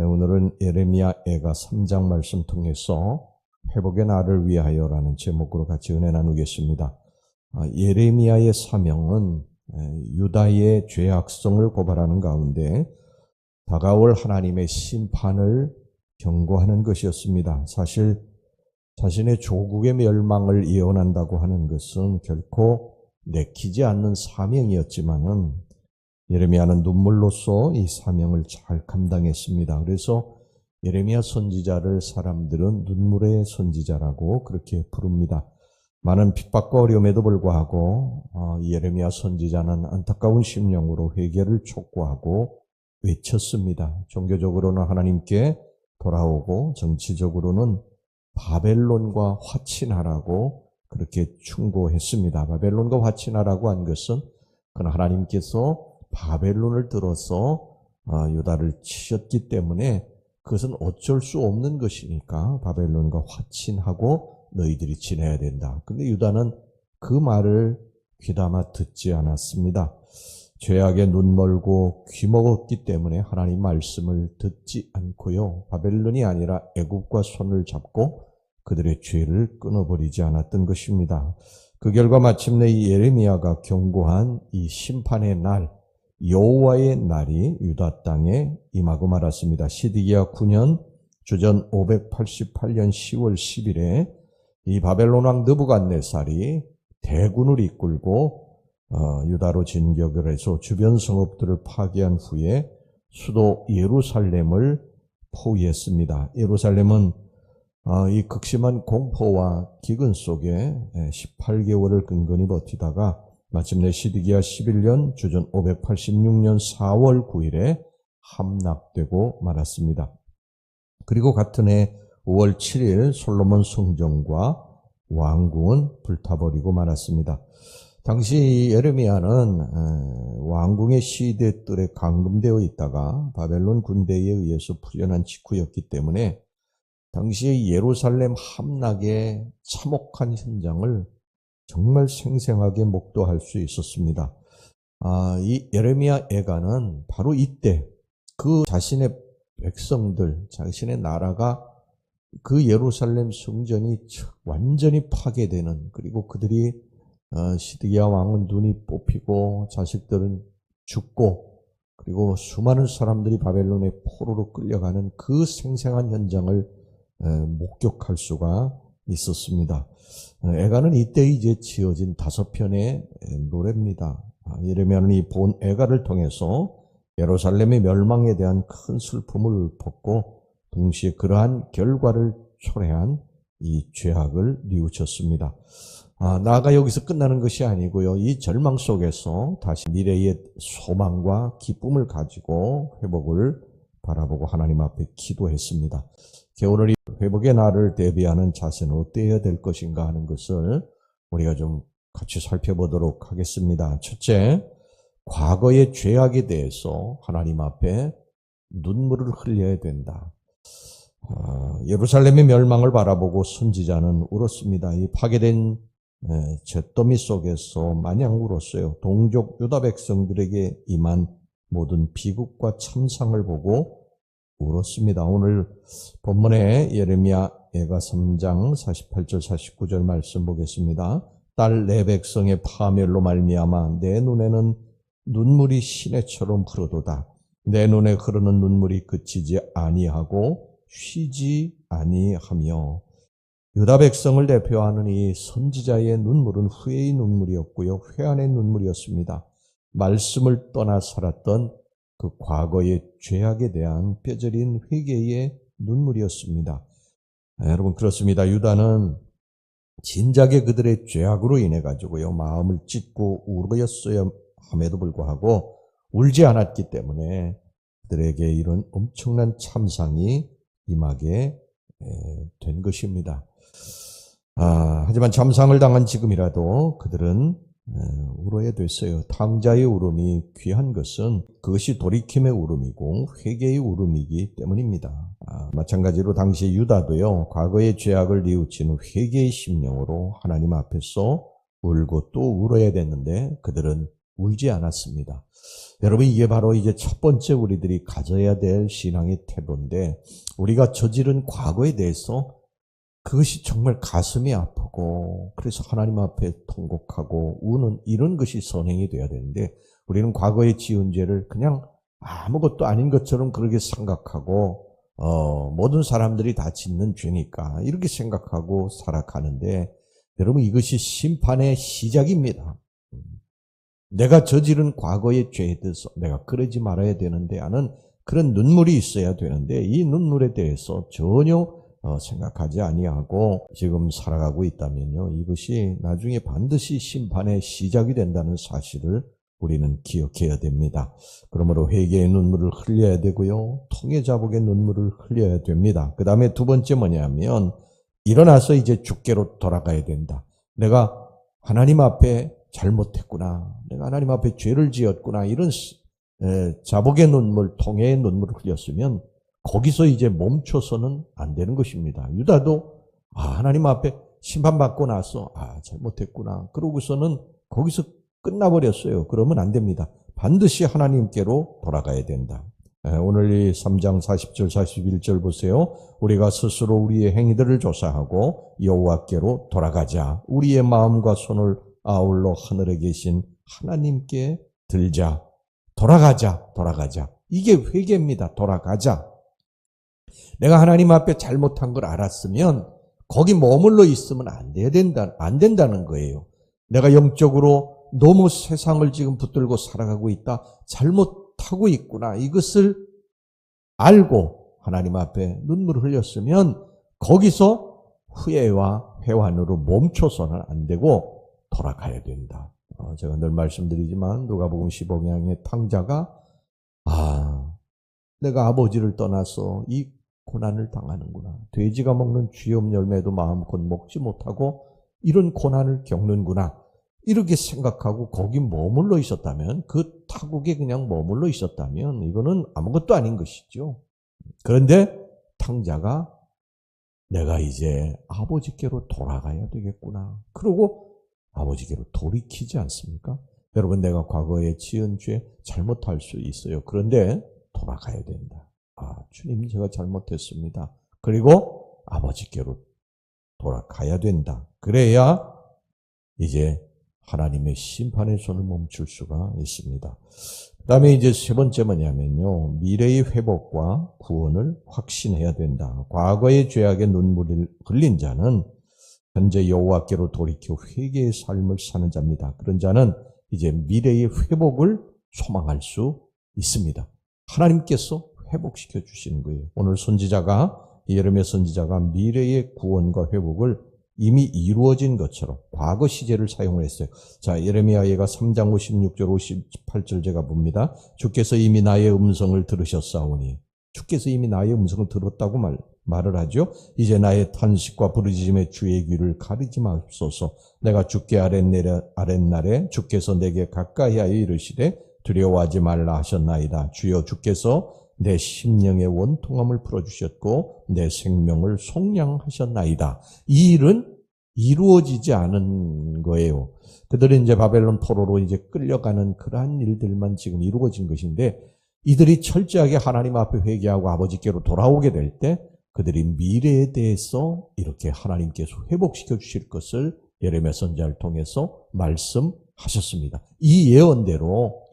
오늘은 예레미야 애가 3장 말씀 통해서 회복의 날을 위하여라는 제목으로 같이 은혜 나누겠습니다. 예레미야의 사명은 유다의 죄악성을 고발하는 가운데 다가올 하나님의 심판을 경고하는 것이었습니다. 사실 자신의 조국의 멸망을 예언한다고 하는 것은 결코 내키지 않는 사명이었지만은 예레미야는 눈물로써 이 사명을 잘 감당했습니다. 그래서 예레미야 선지자를 사람들은 눈물의 선지자라고 그렇게 부릅니다. 많은 핍박과 어려움에도 불구하고 예레미야 선지자는 안타까운 심령으로 회개를 촉구하고 외쳤습니다. 종교적으로는 하나님께 돌아오고 정치적으로는 바벨론과 화친하라고 그렇게 충고했습니다. 바벨론과 화친하라고 한 것은 그는 하나님께서 바벨론을 들어서 유다를 치셨기 때문에 그것은 어쩔 수 없는 것이니까 바벨론과 화친하고 너희들이 지내야 된다. 근데 유다는 그 말을 귀담아 듣지 않았습니다. 죄악에 눈 멀고 귀 먹었기 때문에 하나님 말씀을 듣지 않고요. 바벨론이 아니라 애굽과 손을 잡고 그들의 죄를 끊어버리지 않았던 것입니다. 그 결과 마침내 이 예레미야가 경고한 이 심판의 날, 여호와의 날이 유다 땅에 임하고 말았습니다. 시드기야 9년 주전 588년 10월 10일에 이 바벨론 왕 느부갓네살이 대군을 이끌고 유다로 진격을 해서 주변 성읍들을 파괴한 후에 수도 예루살렘을 포위했습니다. 예루살렘은 이 극심한 공포와 기근 속에 18개월을 근근히 버티다가 마침내 시드기야 11년 주전 586년 4월 9일에 함락되고 말았습니다. 그리고 같은 해 5월 7일 솔로몬 성전과 왕궁은 불타버리고 말았습니다. 당시 예레미야는 왕궁의 시대 뜰에 감금되어 있다가 바벨론 군대에 의해서 풀려난 직후였기 때문에 당시의 예루살렘 함락의 참혹한 현장을 정말 생생하게 목도할 수 있었습니다. 이 예레미야 애가는 바로 이때 그 자신의 백성들, 자신의 나라가 그 예루살렘 성전이 완전히 파괴되는, 그리고 그들이 시드기야 왕은 눈이 뽑히고 자식들은 죽고 그리고 수많은 사람들이 바벨론의 포로로 끌려가는 그 생생한 현장을 목격할 수가 있었습니다. 애가는 이때 이제 지어진 5편의 노래입니다. 예레미야는 이 본 애가를 통해서 예루살렘의 멸망에 대한 큰 슬픔을 벗고 동시에 그러한 결과를 초래한 이 죄악을 뉘우쳤습니다. 나아가 여기서 끝나는 것이 아니고요. 이 절망 속에서 다시 미래의 소망과 기쁨을 가지고 회복을 바라보고 하나님 앞에 기도했습니다. 오늘 이 회복의 날을 대비하는 자세는 어때야 될 것인가 하는 것을 우리가 좀 같이 살펴보도록 하겠습니다. 첫째, 과거의 죄악에 대해서 하나님 앞에 눈물을 흘려야 된다. 예루살렘의 멸망을 바라보고 선지자는 울었습니다. 이 파괴된 잿더미 속에서 마냥 울었어요. 동족 유다 백성들에게 임한 모든 비극과 참상을 보고 울었습니다. 오늘 본문에 예레미야 애가 3장 48절 49절 말씀 보겠습니다. 딸 내 백성의 파멸로 말미암아 내 눈에는 눈물이 시내처럼 흐르도다. 내 눈에 흐르는 눈물이 그치지 아니하고 쉬지 아니하며. 유다 백성을 대표하는 이 선지자의 눈물은 후회의 눈물이었고요. 회한의 눈물이었습니다. 말씀을 떠나 살았던 그 과거의 죄악에 대한 뼈저린 회개의 눈물이었습니다. 여러분 그렇습니다. 유다는 진작에 그들의 죄악으로 인해 가지고요 마음을 찢고 울었어야 함에도 불구하고 울지 않았기 때문에 그들에게 이런 엄청난 참상이 임하게 된 것입니다. 하지만 참상을 당한 지금이라도 그들은 울어야 됐어요. 탕자의 울음이 귀한 것은 그것이 돌이킴의 울음이고 회개의 울음이기 때문입니다. 마찬가지로 당시 유다도요 과거의 죄악을 뉘우치는 회개의 심령으로 하나님 앞에서 울고 또 울어야 됐는데 그들은 울지 않았습니다. 여러분, 이게 바로 이제 첫 번째 우리들이 가져야 될 신앙의 태도인데, 우리가 저지른 과거에 대해서 그것이 정말 가슴이 아프고, 그래서 하나님 앞에 통곡하고 우는 이런 것이 선행이 되어야 되는데, 우리는 과거에 지은 죄를 그냥 아무것도 아닌 것처럼 그렇게 생각하고, 모든 사람들이 다 짓는 죄니까 이렇게 생각하고 살아가는데, 여러분, 이것이 심판의 시작입니다. 내가 저지른 과거의 죄에 대해서 내가 그러지 말아야 되는데 하는 그런 눈물이 있어야 되는데, 이 눈물에 대해서 전혀 생각하지 아니하고 지금 살아가고 있다면요, 이것이 나중에 반드시 심판의 시작이 된다는 사실을 우리는 기억해야 됩니다. 그러므로 회개의 눈물을 흘려야 되고요, 통해 자복의 눈물을 흘려야 됩니다. 그 다음에 두 번째 뭐냐면, 일어나서 이제 주께로 돌아가야 된다. 내가 하나님 앞에 잘못했구나, 내가 하나님 앞에 죄를 지었구나, 이런 자복의 눈물, 통해의 눈물을 흘렸으면 거기서 이제 멈춰서는 안 되는 것입니다. 유다도 하나님 앞에 심판받고 나서 잘못했구나, 그러고서는 거기서 끝나버렸어요. 그러면 안 됩니다. 반드시 하나님께로 돌아가야 된다. 오늘 이 3장 40절 41절 보세요. 우리가 스스로 우리의 행위들을 조사하고 여호와께로 돌아가자. 우리의 마음과 손을 아울러 하늘에 계신 하나님께 들자. 돌아가자. 이게 회개입니다. 돌아가자. 내가 하나님 앞에 잘못한 걸 알았으면 거기 머물러 있으면 안 된다는 거예요. 내가 영적으로 너무 세상을 지금 붙들고 살아가고 있다, 잘못하고 있구나, 이것을 알고 하나님 앞에 눈물을 흘렸으면 거기서 후회와 회환으로 멈춰서는 안 되고 돌아가야 된다. 제가 늘 말씀드리지만 누가복음 15장의 탕자가 내가 아버지를 떠나서 이 고난을 당하는구나, 돼지가 먹는 쥐염 열매도 마음껏 먹지 못하고 이런 고난을 겪는구나, 이렇게 생각하고 거기 머물러 있었다면, 그 타국에 그냥 머물러 있었다면 이거는 아무것도 아닌 것이죠. 그런데 탕자가 내가 이제 아버지께로 돌아가야 되겠구나, 그러고 아버지께로 돌이키지 않습니까? 여러분, 내가 과거에 지은 죄 잘못할 수 있어요. 그런데 돌아가야 된다. 주님, 제가 잘못했습니다. 그리고 아버지께로 돌아가야 된다. 그래야 이제 하나님의 심판의 손을 멈출 수가 있습니다. 그 다음에 이제 세 번째 뭐냐면요, 미래의 회복과 구원을 확신해야 된다. 과거의 죄악의 눈물을 흘린 자는 현재 여호와께로 돌이켜 회개의 삶을 사는 자입니다. 그런 자는 이제 미래의 회복을 소망할 수 있습니다. 하나님께서 회복시켜 주시는 거예요. 오늘 예레미야 선지자가 미래의 구원과 회복을 이미 이루어진 것처럼 과거 시제를 사용을 했어요. 자, 예레미야가 3장 56절 58절 제가 봅니다. 주께서 이미 나의 음성을 들으셨사오니, 주께서 이미 나의 음성을 들었다고 말을 하죠. 이제 나의 탄식과 부르짖음의 주의 귀를 가리지 마옵소서. 내가 주께 아랫날에 주께서 내게 가까이하여 이르시되 두려워하지 말라 하셨나이다. 주여, 주께서 내 심령의 원통함을 풀어주셨고 내 생명을 속량하셨나이다. 이 일은 이루어지지 않은 거예요. 그들은 이제 바벨론 포로로 이제 끌려가는 그러한 일들만 지금 이루어진 것인데, 이들이 철저하게 하나님 앞에 회개하고 아버지께로 돌아오게 될 때 그들이 미래에 대해서 이렇게 하나님께서 회복시켜 주실 것을 예레미야 선지자를 통해서 말씀하셨습니다. 이 예언대로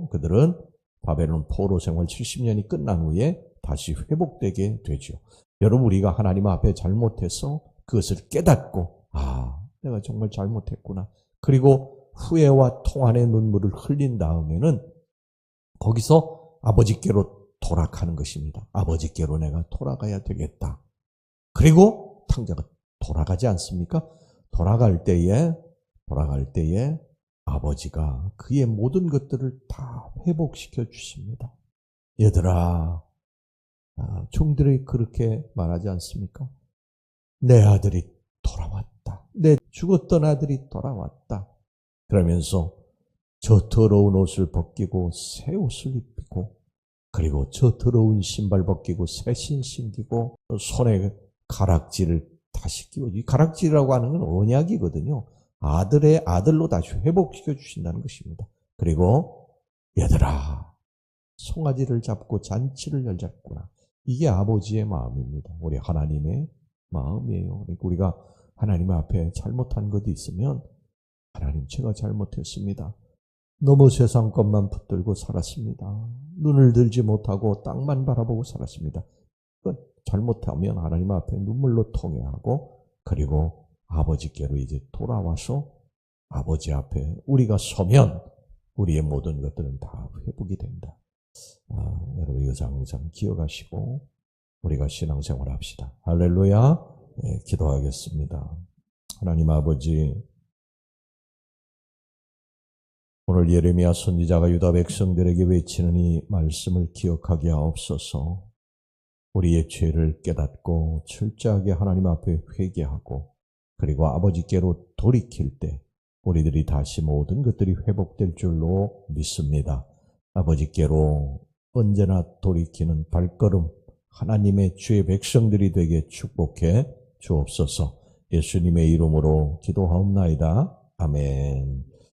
그들은 바벨론 포로 생활 70년이 끝난 후에 다시 회복되게 되죠. 여러분, 우리가 하나님 앞에 잘못해서 그것을 깨닫고 내가 정말 잘못했구나, 그리고 후회와 통한의 눈물을 흘린 다음에는 거기서 아버지께로 돌아가는 것입니다. 아버지께로 내가 돌아가야 되겠다. 그리고 탕자가 돌아가지 않습니까? 돌아갈 때에 아버지가 그의 모든 것들을 다 회복시켜 주십니다. 얘들아, 종들이 그렇게 말하지 않습니까? 내 아들이 돌아왔다. 내 죽었던 아들이 돌아왔다. 그러면서 저 더러운 옷을 벗기고 새 옷을 입히고, 그리고 저 더러운 신발 벗기고 새 신 신기고, 손에 가락지를 다시 끼워. 이 가락지라고 하는 건 언약이거든요. 아들의 아들로 다시 회복시켜 주신다는 것입니다. 그리고 얘들아, 송아지를 잡고 잔치를 열자꾸나. 이게 아버지의 마음입니다. 우리 하나님의 마음이에요. 그러니까 우리가 하나님 앞에 잘못한 것이 있으면 하나님, 제가 잘못했습니다. 너무 세상 것만 붙들고 살았습니다. 눈을 들지 못하고 땅만 바라보고 살았습니다. 잘못하면 하나님 앞에 눈물로 통회하고, 그리고 아버지께로 이제 돌아와서 아버지 앞에 우리가 서면 우리의 모든 것들은 다 회복이 된다. 여러분 이거 항상 기억하시고 우리가 신앙생활 합시다. 할렐루야. 네, 기도하겠습니다. 하나님 아버지, 오늘 예레미야 선지자가 유다 백성들에게 외치는 이 말씀을 기억하게 하옵소서. 우리의 죄를 깨닫고 철저하게 하나님 앞에 회개하고, 그리고 아버지께로 돌이킬 때 우리들이 다시 모든 것들이 회복될 줄로 믿습니다. 아버지께로 언제나 돌이키는 발걸음, 하나님의 주의 백성들이 되게 축복해 주옵소서. 예수님의 이름으로 기도하옵나이다. 아멘.